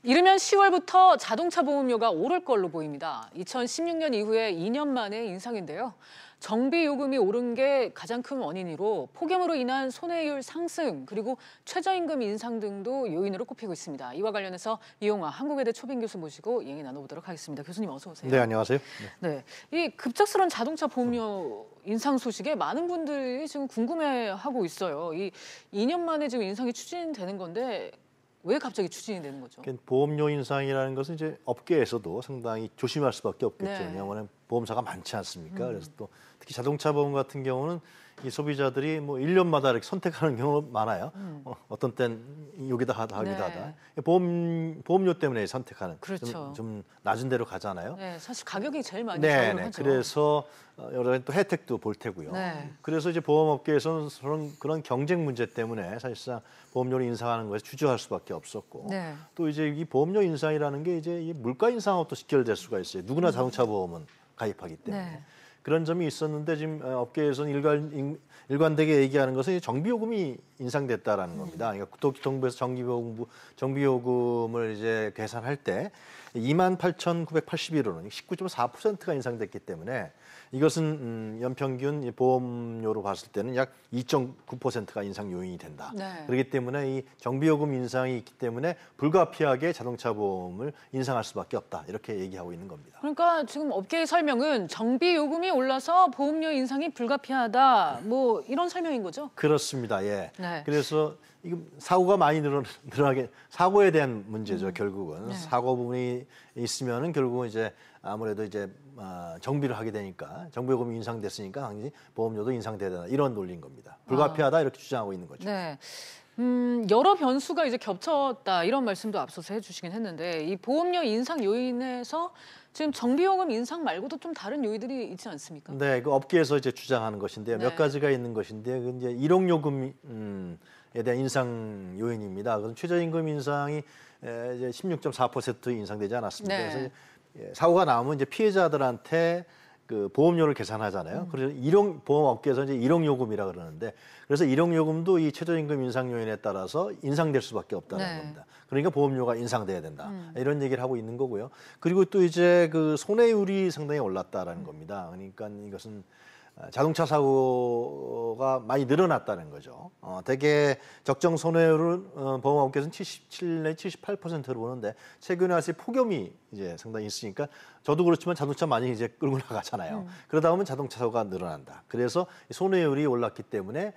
이르면 10월부터 자동차 보험료가 오를 걸로 보입니다. 2016년 이후에 2년 만에 인상인데요. 정비 요금이 오른 게 가장 큰 원인으로 폭염으로 인한 손해율 상승 그리고 최저임금 인상 등도 요인으로 꼽히고 있습니다. 이와 관련해서 이용화 한국외대 초빙 교수 모시고 얘기 나눠보도록 하겠습니다. 교수님 어서 오세요. 네, 안녕하세요. 네, 이 급작스러운 자동차 보험료 인상 소식에 많은 분들이 지금 궁금해하고 있어요. 이 2년 만에 지금 인상이 추진되는 건데 왜 갑자기 추진이 되는 거죠? 보험료 인상이라는 것은 이제 업계에서도 상당히 조심할 수밖에 없겠죠. 네. 왜냐하면 보험사가 많지 않습니까? 그래서 또 특히 자동차 보험 같은 경우는 이 소비자들이 뭐 1년마다 이렇게 선택하는 경우가 많아요. 어떤 땐 여기다 하기도 하다. 보험료 때문에 선택하는. 그렇죠. 좀 낮은 데로 가잖아요. 네, 사실 가격이 제일 많이 네, 작용하죠. 그래서 여러 가지 또 혜택도 볼 테고요. 네. 그래서 이제 보험업계에서는 그런 경쟁 문제 때문에 사실상 보험료를 인상하는 것에 주저할 수밖에 없었고, 네. 또 이제 이 보험료 인상이라는 게 이제 이 물가 인상하고 또 직결될 수가 있어요. 누구나 자동차 보험은 가입하기 때문에. 네. 그런 점이 있었는데 지금 업계에서는 일관되게 얘기하는 것은 정비요금이 인상됐다라는 겁니다. 그러니까 국토교통부에서 정비요금을 이제 계산할 때 28,981원은 19.4%가 인상됐기 때문에 이것은 연평균 보험료로 봤을 때는 약 2.9%가 인상 요인이 된다. 네. 그렇기 때문에 이 정비요금 인상이 있기 때문에 불가피하게 자동차 보험을 인상할 수밖에 없다. 이렇게 얘기하고 있는 겁니다. 그러니까 지금 업계의 설명은 정비 요금이 올라서 보험료 인상이 불가피하다. 뭐 이런 설명인 거죠? 그렇습니다. 예. 네. 그래서 이거 사고가 많이 늘어나게 사고에 대한 문제죠. 결국은 네. 사고 부분이 있으면은 결국은 이제 아무래도 이제 정비를 하게 되니까 정비요금이 인상됐으니까 당연히 보험료도 인상돼야 된다 이런 논리인 겁니다. 불가피하다 이렇게 주장하고 있는 거죠. 네. 여러 변수가 이제 겹쳤다 이런 말씀도 앞서서 해주시긴 했는데 이 보험료 인상 요인에서 지금 정비요금 인상 말고도 좀 다른 요인들이 있지 않습니까? 네, 그 업계에서 이제 주장하는 것인데요. 네. 몇 가지가 있는 것인데 그 이제 일용요금에 대한 인상 요인입니다. 그럼 최저임금 인상이 이제 16.4% 인상되지 않았습니까? 네. 그래서 사고가 나면 이제 피해자들한테 그 보험료를 계산하잖아요. 그래서 보험업계에서 이제 일용요금이라 그러는데 그래서 일용요금도 이 최저임금 인상 요인에 따라서 인상될 수밖에 없다는 네. 겁니다. 그러니까 보험료가 인상돼야 된다. 이런 얘기를 하고 있는 거고요. 그리고 또 이제 그 손해율이 상당히 올랐다라는 겁니다. 그러니까 이것은 자동차 사고가 많이 늘어났다는 거죠. 대개 적정 손해율은 보험업계에서는 77 내지 78%로 보는데 최근에 와서 폭염이 이제 상당히 있으니까 저도 그렇지만 자동차 많이 이제 끌고 나가잖아요. 그러다 보면 자동차 사고가 늘어난다. 그래서 손해율이 올랐기 때문에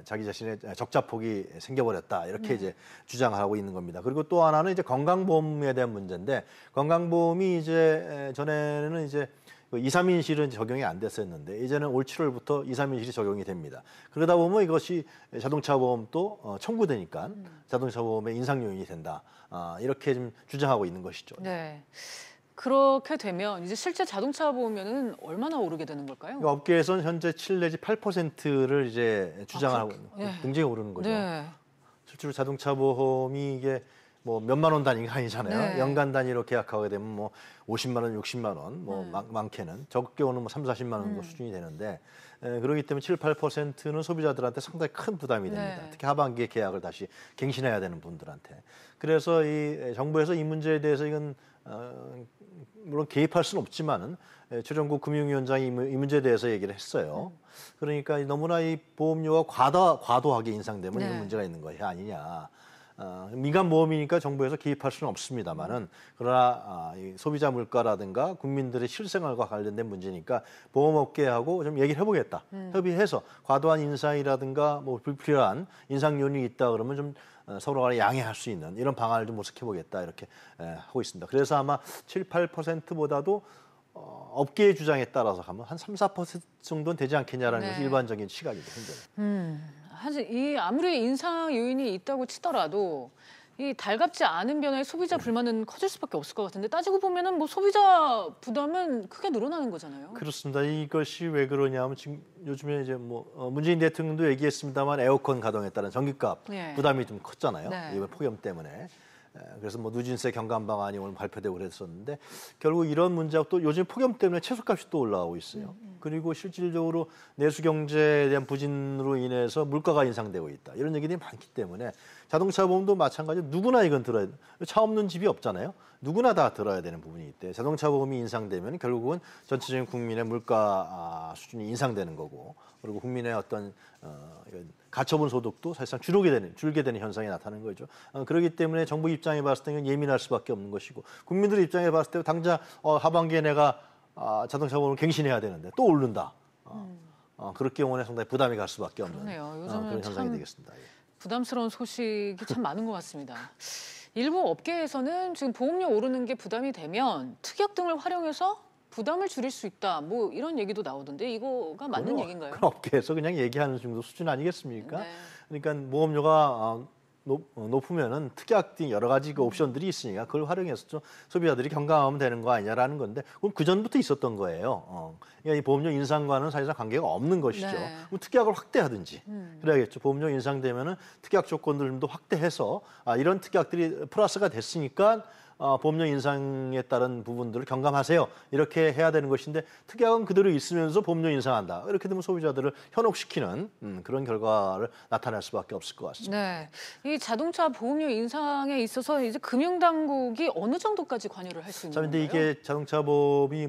자기 자신의 적자폭이 생겨버렸다. 이렇게 이제 주장하고 있는 겁니다. 그리고 또 하나는 이제 건강보험에 대한 문제인데 건강보험이 이제 전에는 이제 2, 3인실은 적용이 안 됐었는데 이제는 올 7월부터 2, 3인실이 적용이 됩니다. 그러다 보면 이것이 자동차 보험도 청구되니까 자동차 보험의 인상 요인이 된다. 이렇게 좀 주장하고 있는 것이죠. 네. 그렇게 되면 이제 실제 자동차 보험료는 얼마나 오르게 되는 걸까요? 업계에서는 현재 7 내지 8%를 이제 주장하고 네. 굉장히 오르는 거죠. 네. 실제로 자동차 보험이 이게 뭐 몇만 원 단위가 아니잖아요. 네. 연간 단위로 계약하게 되면 뭐 50만 원, 60만 원, 뭐 많게는 적게 오는 뭐 3, 40만 원 정도 수준이 되는데 그렇기 때문에 7, 8%는 소비자들한테 상당히 큰 부담이 됩니다. 네. 특히 하반기에 계약을 다시 갱신해야 되는 분들한테. 그래서 이 정부에서 이 문제에 대해서 이건 물론 개입할 수는 없지만은 최종국 금융위원장이 이 문제에 대해서 얘기를 했어요. 그러니까 너무나 이 보험료가 과도하게 인상되면 네. 이런 문제가 있는 것이 아니냐. 민간 보험이니까 정부에서 개입할 수는 없습니다만은 그러나 이 소비자 물가라든가 국민들의 실생활과 관련된 문제니까 보험업계하고 좀 얘기를 해보겠다. 협의해서 과도한 인상이라든가 뭐 불필요한 인상 요인이 있다 그러면 좀 서로 간에 양해할 수 있는 이런 방안을 좀 모색해보겠다 이렇게 하고 있습니다. 그래서 아마 7, 8%보다도 업계의 주장에 따라서 가면 한 3, 4% 정도는 되지 않겠냐라는 네. 것이 일반적인 시각이죠. 현재는. 사실 이 아무리 인상 요인이 있다고 치더라도 이 달갑지 않은 변화에 소비자 불만은 커질 수밖에 없을 것 같은데 따지고 보면은 뭐 소비자 부담은 크게 늘어나는 거잖아요. 그렇습니다. 이것이 왜 그러냐면 지금 요즘에 이제 뭐 문재인 대통령도 얘기했습니다만 에어컨 가동에 따른 전기값 네. 부담이 좀 컸잖아요. 네. 이번 폭염 때문에. 그래서 뭐 누진세 경감 방안이 오늘 발표되고 그랬었는데 결국 이런 문제하고 또 요즘 폭염 때문에 채소값이 또 올라가고 있어요. 그리고 실질적으로 내수 경제에 대한 부진으로 인해서 물가가 인상되고 있다. 이런 얘기들이 많기 때문에 자동차 보험도 마찬가지로 누구나 이건 들어야 돼. 차 없는 집이 없잖아요. 누구나 다 들어야 되는 부분이 있대. 자동차 보험이 인상되면 결국은 전체적인 국민의 물가 수준이 인상되는 거고, 그리고 국민의 어떤 가처분 소득도 사실상 줄게 되는 현상이 나타나는 거죠. 그렇기 때문에 정부 입장에 봤을 때는 예민할 수밖에 없는 것이고, 국민들 입장에 봤을 때 당장 하반기에 내가 자동차 보험을 갱신해야 되는데 또 오른다. 그럴 경우에 상당히 부담이 갈 수밖에 없는 그런 현상이 되겠습니다. 예. 부담스러운 소식이 참 많은 것 같습니다. 일부 업계에서는 지금 보험료 오르는 게 부담이 되면 특약 등을 활용해서 부담을 줄일 수 있다. 뭐 이런 얘기도 나오던데 이거가 맞는 얘기인가요? 그런 업계에서 그냥 얘기하는 정도 수준 아니겠습니까? 네. 그러니까 보험료가 높으면은 특약 등 여러 가지 그 옵션들이 있으니까 그걸 활용해서 좀 소비자들이 경감하면 되는 거 아니냐라는 건데, 그건 그 전부터 있었던 거예요. 그러니까 이 보험료 인상과는 사실상 관계가 없는 것이죠. 네. 그럼 특약을 확대하든지 그래야겠죠. 보험료 인상되면은 특약 조건들도 확대해서 이런 특약들이 플러스가 됐으니까 보험료 인상에 따른 부분들을 경감하세요. 이렇게 해야 되는 것인데, 특약은 그대로 있으면서 보험료 인상한다. 이렇게 되면 소비자들을 현혹시키는 그런 결과를 나타낼 수밖에 없을 것 같습니다. 네, 이 자동차 보험료 인상에 있어서 이제 금융당국이 어느 정도까지 관여를 할 수 있는 그런데 건가요? 이게 자동차 보험이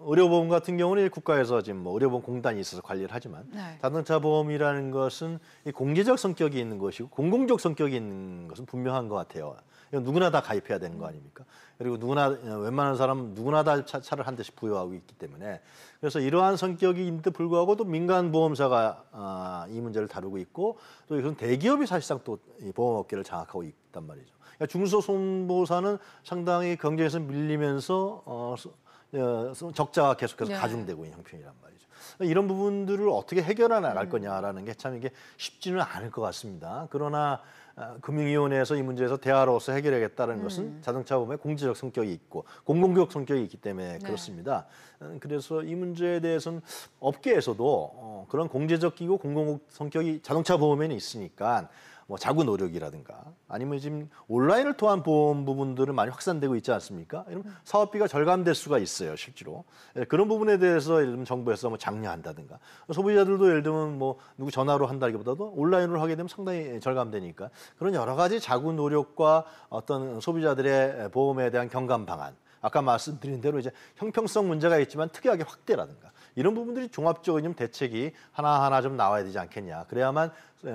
의료보험 같은 경우는 국가에서 지금 의료보험 공단이 있어서 관리를 하지만, 네. 자동차 보험이라는 것은 이 공제적 성격이 있는 것이고 공공적 성격이 있는 것은 분명한 것 같아요. 이건 누구나 다 가입해야 되는 거 아닙니까? 그리고 웬만한 사람 누구나 다 차를 한 대씩 부여하고 있기 때문에, 그래서 이러한 성격이 있는데 불구하고 또 민간 보험사가 이 문제를 다루고 있고, 또 이것은 대기업이 사실상 또 이 보험업계를 장악하고 있단 말이죠. 그러니까 중소손보사는 상당히 경쟁에서 밀리면서 적자가 계속해서 가중되고 있는 형편이란 말이죠. 이런 부분들을 어떻게 해결해 나갈 거냐라는 게 참 이게 쉽지는 않을 것 같습니다. 그러나 금융위원회에서 이 문제에서 대화로서 해결하겠다는 것은 자동차 보험의 공제적 성격이 있고 공공적 성격이 있기 때문에 그렇습니다. 그래서 이 문제에 대해서는 업계에서도 그런 공제적 기고 공공적 성격이 자동차 보험에는 있으니까 뭐 자구 노력이라든가 아니면 지금 온라인을 통한 보험 부분들은 많이 확산되고 있지 않습니까? 이러면 사업비가 절감될 수가 있어요, 실제로. 그런 부분에 대해서 예를 들면 정부에서 뭐 장려한다든가, 소비자들도 예를 들면 뭐 누구 전화로 한다기보다도 온라인으로 하게 되면 상당히 절감되니까, 그런 여러 가지 자구 노력과 어떤 소비자들의 보험에 대한 경감 방안, 아까 말씀드린 대로 이제 형평성 문제가 있지만 특이하게 확대라든가 이런 부분들이 종합적인 좀 대책이 하나하나 좀 나와야 되지 않겠냐. 그래야만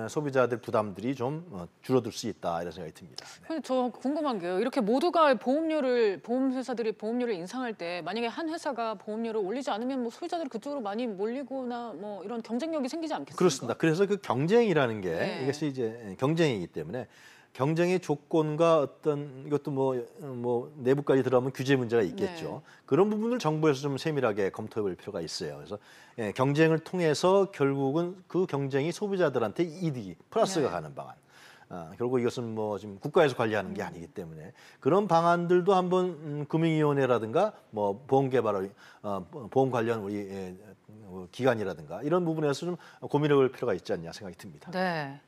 소비자들 부담들이 좀 줄어들 수 있다, 이런 생각이 듭니다. 네. 근데 저 궁금한 게요. 이렇게 모두가 보험회사들이 보험료를 인상할 때 만약에 한 회사가 보험료를 올리지 않으면 뭐 소비자들이 그쪽으로 많이 몰리거나 뭐 이런 경쟁력이 생기지 않겠습니까? 그렇습니다. 그래서 그 경쟁이라는 게 이것이 이제 경쟁이기 때문에 경쟁의 조건과 어떤 이것도 뭐 내부까지 들어가면 규제 문제가 있겠죠. 그런 부분을 정부에서 좀 세밀하게 검토해 볼 필요가 있어요. 그래서 경쟁을 통해서 결국은 그 경쟁이 소비자들한테 이득이 플러스가 가는 방안. 결국 이것은 뭐 지금 국가에서 관리하는 게 아니기 때문에 그런 방안들도 한번 금융위원회라든가 뭐 보험개발 보험 관련 우리 기관이라든가 이런 부분에서 좀 고민해 볼 필요가 있지 않냐 생각이 듭니다. 네.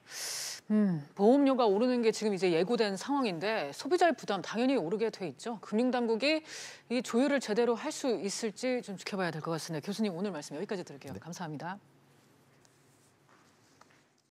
보험료가 오르는 게 지금 이제 예고된 상황인데 소비자의 부담 당연히 오르게 돼 있죠. 금융당국이 이 조율을 제대로 할 수 있을지 좀 지켜봐야 될 것 같습니다. 교수님 오늘 말씀 여기까지 들을게요. 감사합니다.